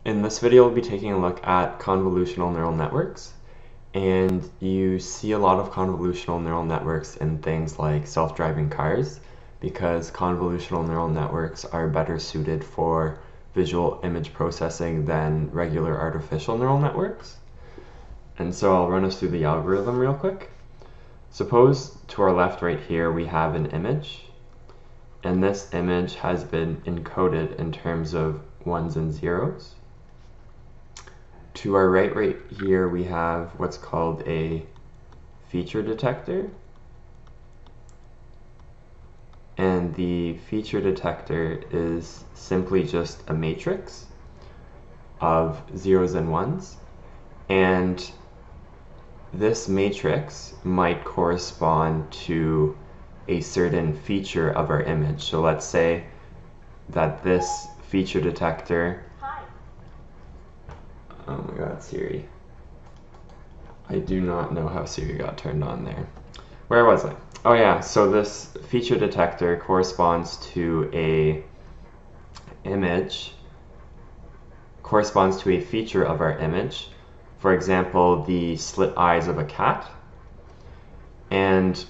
In this video, we'll be taking a look at convolutional neural networks. And you see a lot of convolutional neural networks in things like self-driving cars because convolutional neural networks are better suited for visual image processing than regular artificial neural networks. And so I'll run us through the algorithm real quick. Suppose to our left right here we have an image, and this image has been encoded in terms of ones and zeros. To our right here we have what's called a feature detector, and the feature detector is simply just a matrix of zeros and ones, and this matrix might correspond to a certain feature of our image. So let's say that this feature detector... Oh my god, Siri. I do not know how Siri got turned on there. Where was I? Oh yeah, so this feature detector corresponds to a feature of our image. For example, the slit eyes of a cat. And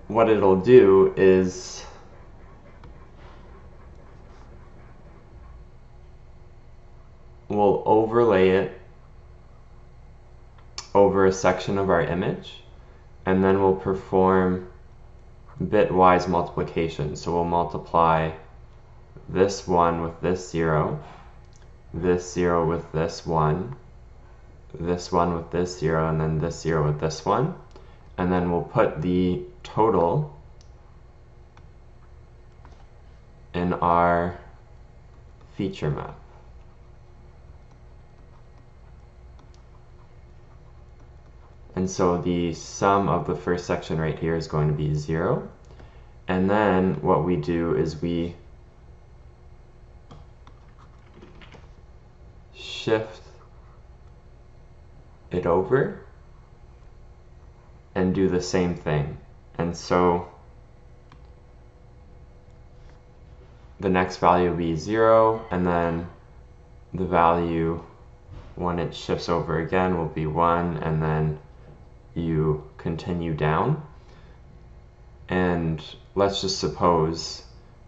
what it'll do is we'll overlay it over a section of our image, and then we'll perform bitwise multiplication. So we'll multiply this one with this zero with this one with this zero, and then this zero with this one, and then we'll put the total in our feature map. And so the sum of the first section right here is going to be 0. And then what we do is we shift it over and do the same thing. And so the next value will be 0, and then the value when it shifts over again will be 1, and then you continue down. And let's just suppose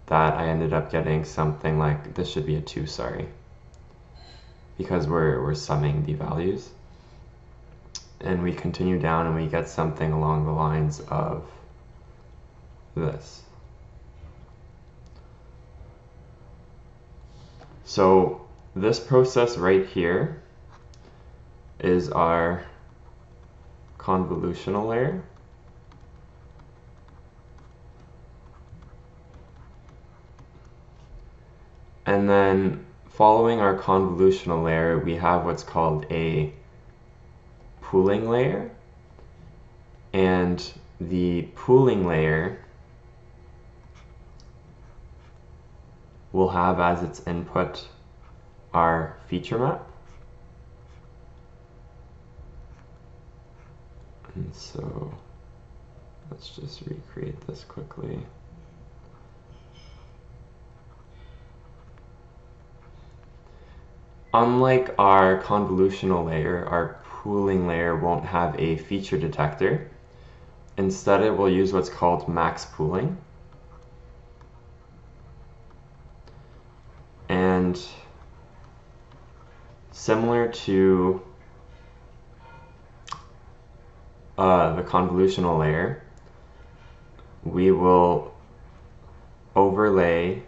that I ended up getting something like, this should be a 2, sorry, because we're summing the values. And we continue down and we get something along the lines of this. So this process right here is our convolutional layer. And then following our convolutional layer, we have what's called a pooling layer. And the pooling layer will have as its input our feature map. And so let's just recreate this quickly. Unlike our convolutional layer, our pooling layer won't have a feature detector. Instead, it will use what's called max pooling. And similar to the convolutional layer, we will overlay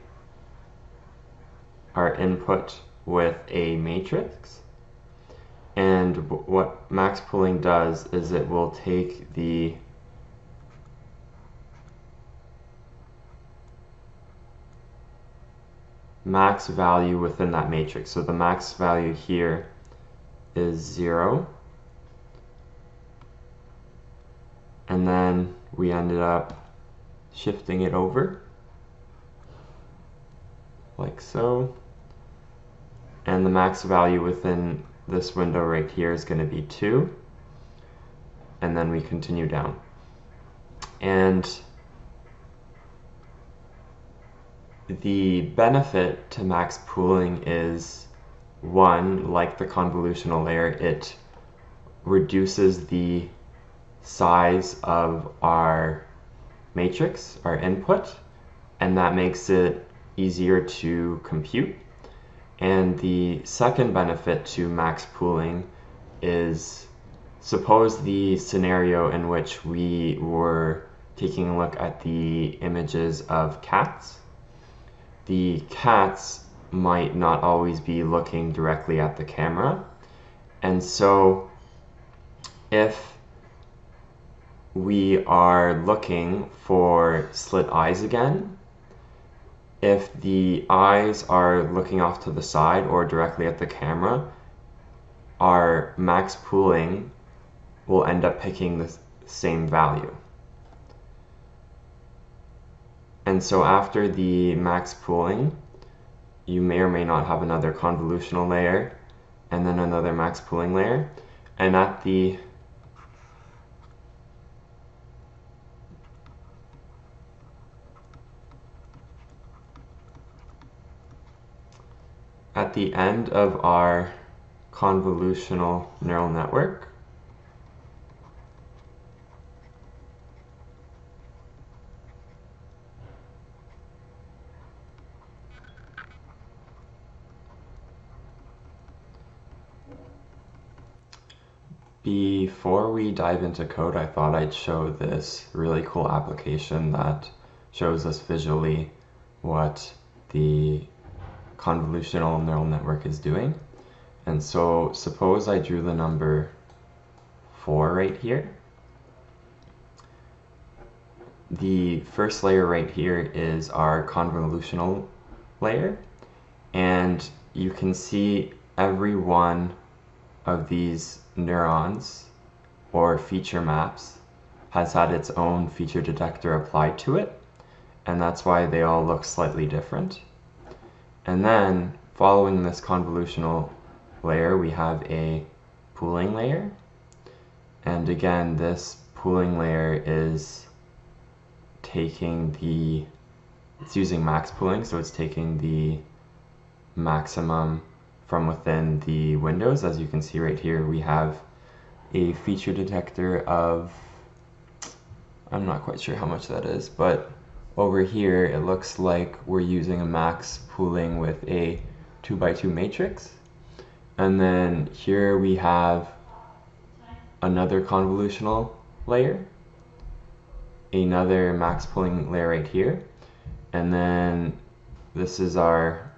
our input with a matrix. And what max pooling does is it will take the max value within that matrix. So the max value here is 0. And then we ended up shifting it over like so. And the max value within this window right here is going to be 2. And then we continue down. And the benefit to max pooling is, one, like the convolutional layer, it reduces the size of our matrix, our input, and that makes it easier to compute. And the second benefit to max pooling is, suppose the scenario in which we were taking a look at the images of cats. The cats might not always be looking directly at the camera, and so if we are looking for slit eyes again, if the eyes are looking off to the side or directly at the camera, our max pooling will end up picking the same value. And so after the max pooling, you may or may not have another convolutional layer and then another max pooling layer. And at the end of our convolutional neural network, before we dive into code, I thought I'd show this really cool application that shows us visually what the convolutional neural network is doing. And so suppose I drew the number 4 right here. The first layer right here is our convolutional layer, and you can see every one of these neurons or feature maps has had its own feature detector applied to it, and that's why they all look slightly different. And then following this convolutional layer, we have a pooling layer, and again this pooling layer is it's using max pooling, so it's taking the maximum from within the windows. As you can see right here, we have a feature detector of, I'm not quite sure how much that is, but over here it looks like we're using a max pooling with a 2x2 matrix. And then here we have another convolutional layer, another max pooling layer right here, and then this is our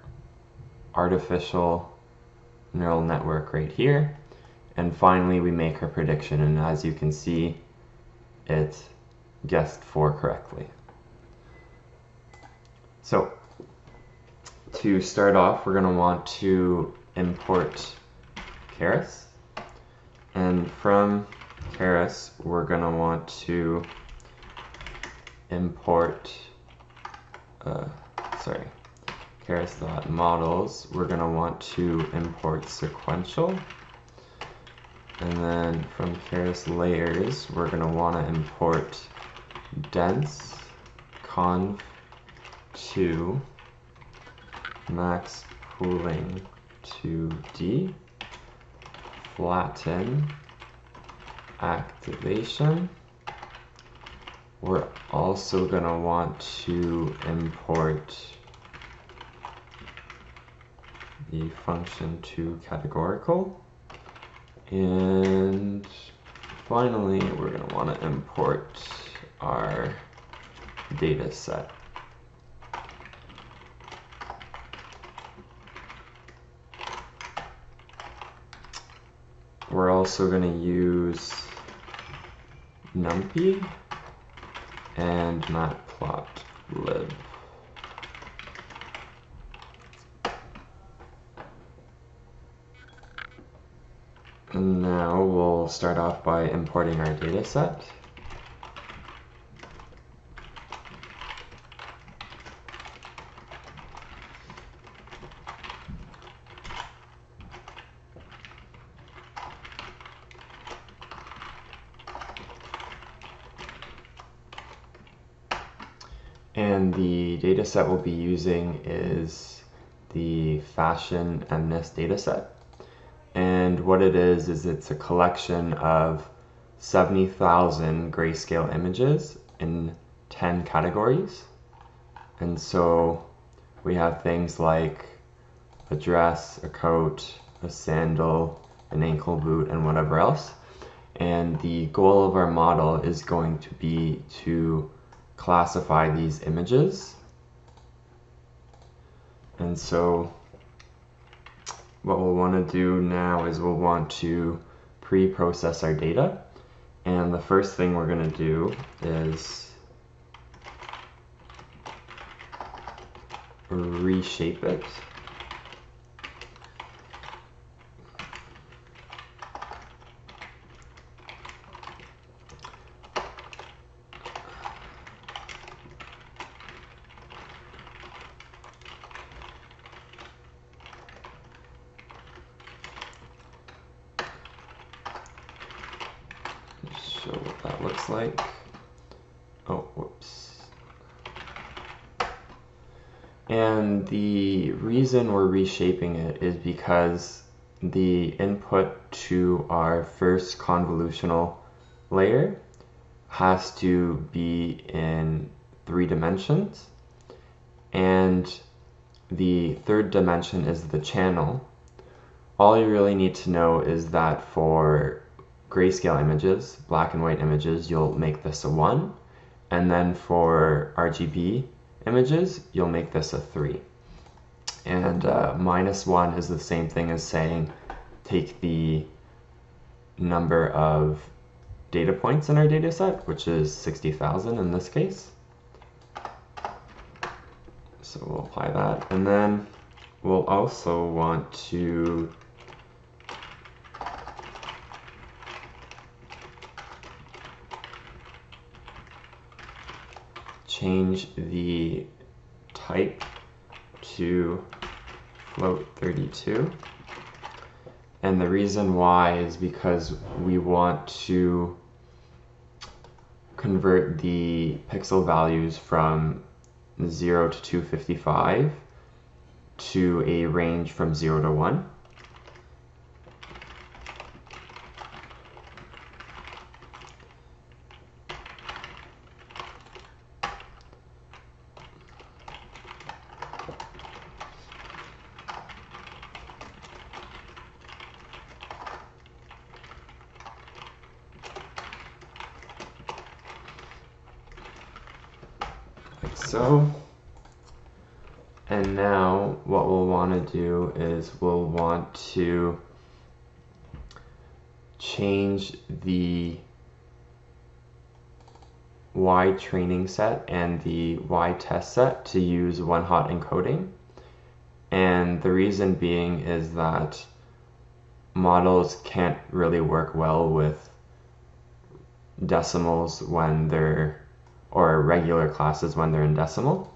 artificial neural network right here. And finally we make our prediction, and as you can see, it guessed 4 correctly. So to start off, we're going to want to import Keras, and from Keras we're going to want to import Keras.models, we're going to want to import sequential, and then from Keras layers we're going to want to import dense conv 2 max pooling 2D flatten activation. We're also going to want to import the function to categorical, and finally we're going to want to import our data set. We're also going to use NumPy and matplotlib. And now we'll start off by importing our data set. And the data set we'll be using is the fashion MNIST data set. And what it is it's a collection of 70,000 grayscale images in 10 categories. And so we have things like a dress, a coat, a sandal, an ankle boot, and whatever else. And the goal of our model is going to be to classify these images. And so what we'll want to do now is we'll want to pre-process our data. And the first thing we're going to do is reshape it. Show what that looks like. Oh, whoops. And the reason we're reshaping it is because the input to our first convolutional layer has to be in 3 dimensions, and the third dimension is the channel. All you really need to know is that for grayscale images, black and white images, you'll make this a 1, and then for RGB images, you'll make this a 3. And -1 is the same thing as saying take the number of data points in our data set, which is 60,000 in this case. So we'll apply that, and then we'll also want to change the type to float 32. And the reason why is because we want to convert the pixel values from 0 to 255 to a range from 0 to 1. So, and now what we'll want to do is we'll want to change the Y training set and the Y test set to use one hot encoding. And the reason being is that models can't really work well with decimals when they're, or regular classes when they're in decimal.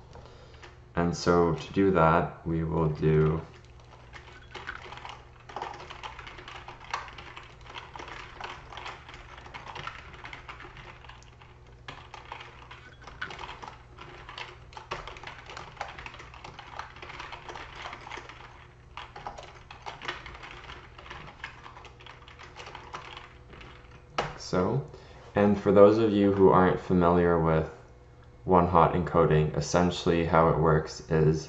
And so to do that, we will do so. And for those of you who aren't familiar with one hot encoding, essentially how it works is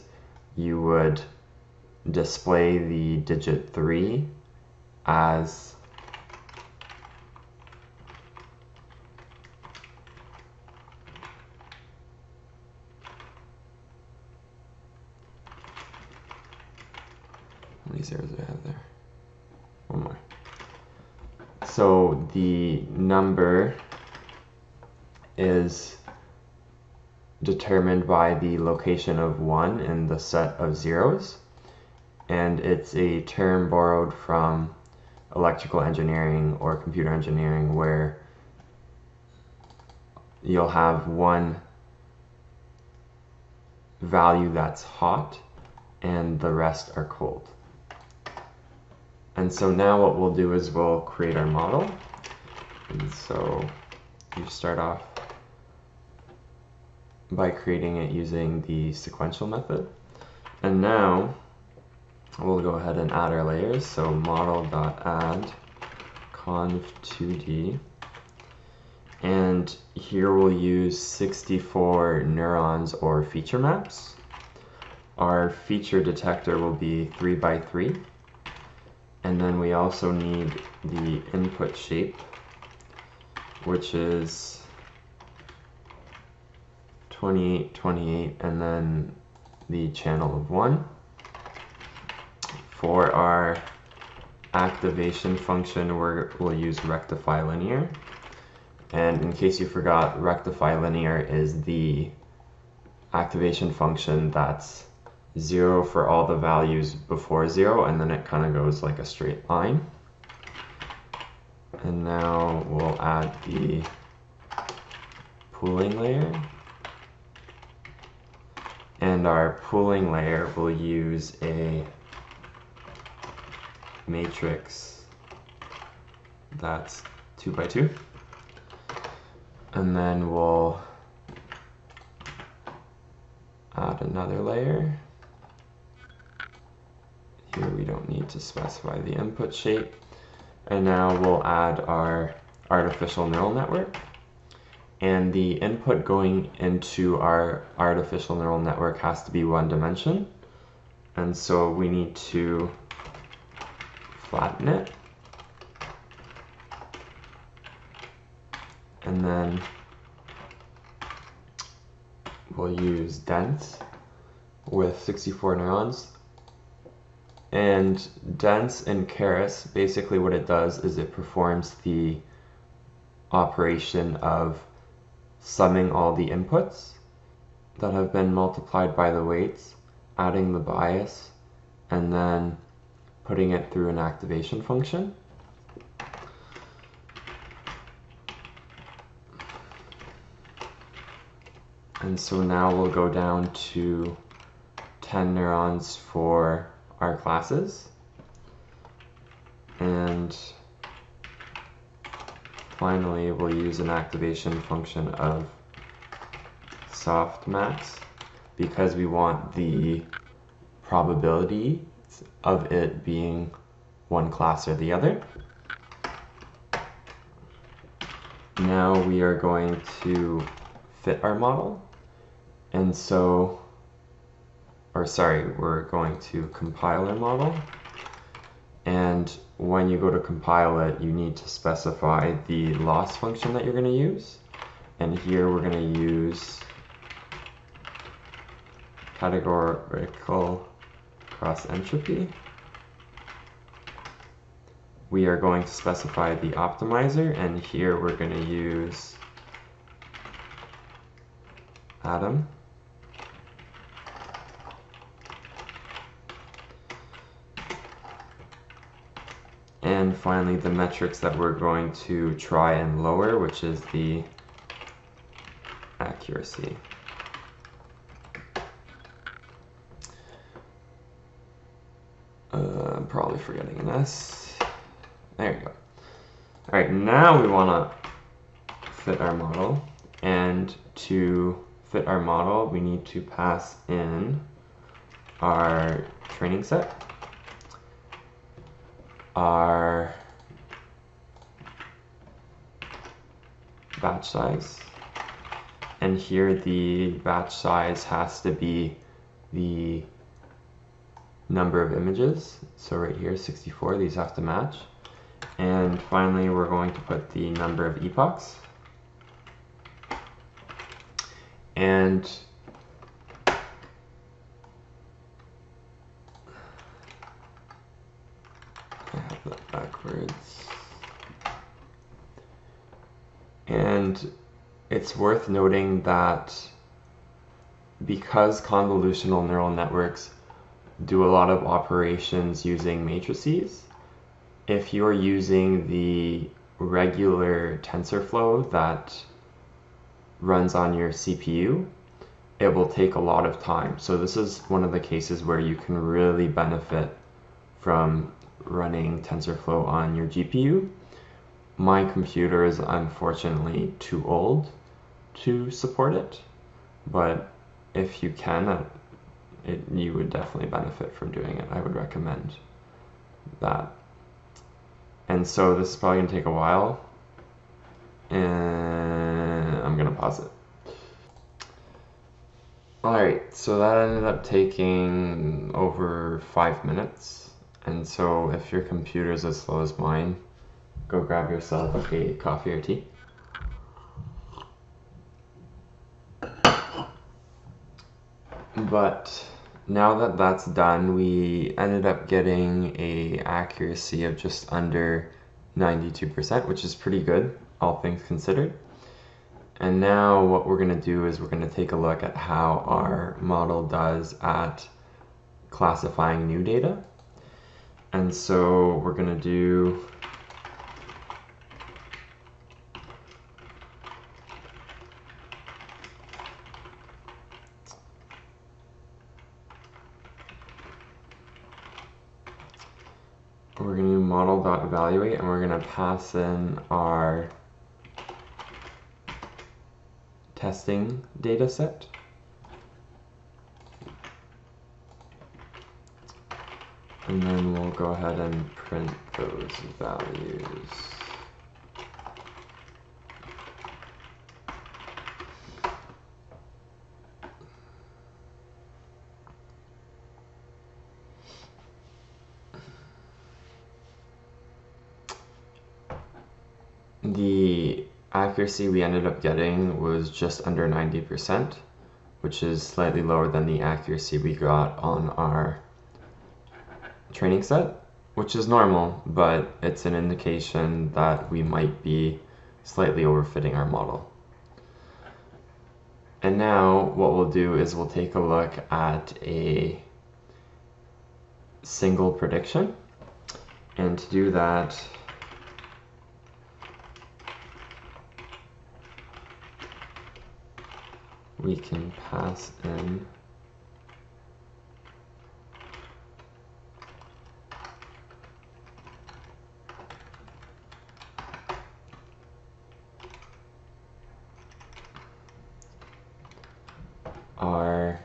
you would display the digit 3 as how many zeros do I have there? One more. So the number is determined by the location of 1 in the set of zeros, and it's a term borrowed from electrical engineering or computer engineering where you'll have one value that's hot and the rest are cold. And so now what we'll do is we'll create our model. And so you start off by creating it using the sequential method. And now we'll go ahead and add our layers. So model.add conv2d. And here we'll use 64 neurons or feature maps. Our feature detector will be 3 by 3. And then we also need the input shape, which is 28, 28, and then the channel of 1. For our activation function, we'll use rectify linear. And in case you forgot, rectify linear is the activation function that's 0 for all the values before 0, and then it kind of goes like a straight line. And now we'll add the pooling layer. And our pooling layer will use a matrix that's 2 by 2. And then we'll add another layer. Here we don't need to specify the input shape. And now we'll add our artificial neural network. And the input going into our artificial neural network has to be 1 dimension. And so we need to flatten it. And then we'll use dense with 64 neurons. And dense in Keras, basically what it does is it performs the operation of summing all the inputs that have been multiplied by the weights, adding the bias, and then putting it through an activation function. And so now we'll go down to 10 neurons for our classes. And finally, we'll use an activation function of Softmax because we want the probability of it being one class or the other. Now we are going to fit our model. And so, we're going to compile our model. And when you go to compile it, you need to specify the loss function that you're going to use. And here we're going to use categorical cross entropy. We are going to specify the optimizer, and here we're going to use Atom. And finally, the metrics that we're going to try and lower, which is the accuracy. I'm probably forgetting an S. There you go. All right, now we want to fit our model. And to fit our model, we need to pass in our training set, our batch size, and here the batch size has to be the number of images. So right here, 64, these have to match. And finally, we're going to put the number of epochs. And I have that backwards. And it's worth noting that because convolutional neural networks do a lot of operations using matrices, if you're using the regular TensorFlow that runs on your CPU, it will take a lot of time. So this is one of the cases where you can really benefit from running TensorFlow on your GPU. My computer is unfortunately too old to support it, but if you can, you would definitely benefit from doing it. I would recommend that. And so this is probably going to take a while, and I'm going to pause it. Alright, so that ended up taking over 5 minutes. And so if your computer is as slow as mine, go grab yourself a coffee or tea. But now that that's done, we ended up getting a accuracy of just under 92%, which is pretty good, all things considered. And now what we're going to do is we're going to take a look at how our model does at classifying new data. And so we're going to do model.evaluate, and we're going to pass in our testing data set. And then we'll go ahead and print those values. The accuracy we ended up getting was just under 90%, which is slightly lower than the accuracy we got on our training set, which is normal, but it's an indication that we might be slightly overfitting our model. And now what we'll do is we'll take a look at a single prediction, and to do that, we can pass in our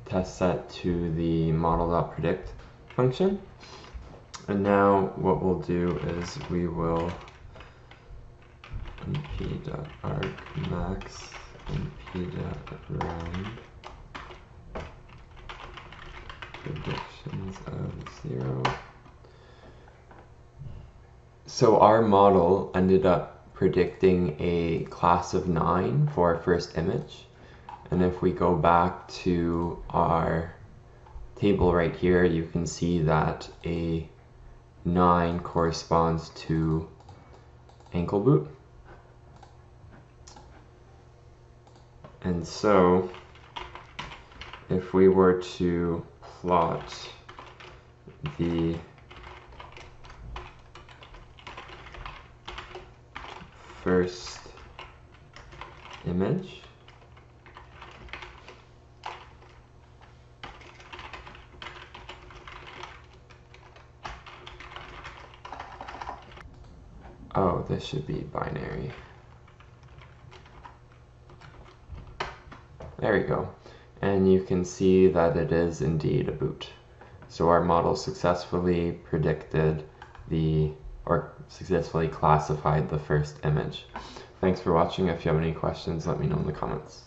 test set to the model.predict function. And now what we'll do is we will np.argmax np.round predictions of 0. So our model ended up predicting a class of 9 for our first image. And if we go back to our table right here, you can see that a 9 corresponds to ankle boot. And so if we were to plot the first image, oh, this should be binary. There we go. And you can see that it is indeed a boot. So our model successfully predicted or successfully classified the first image. Thanks for watching. If you have any questions, let me know in the comments.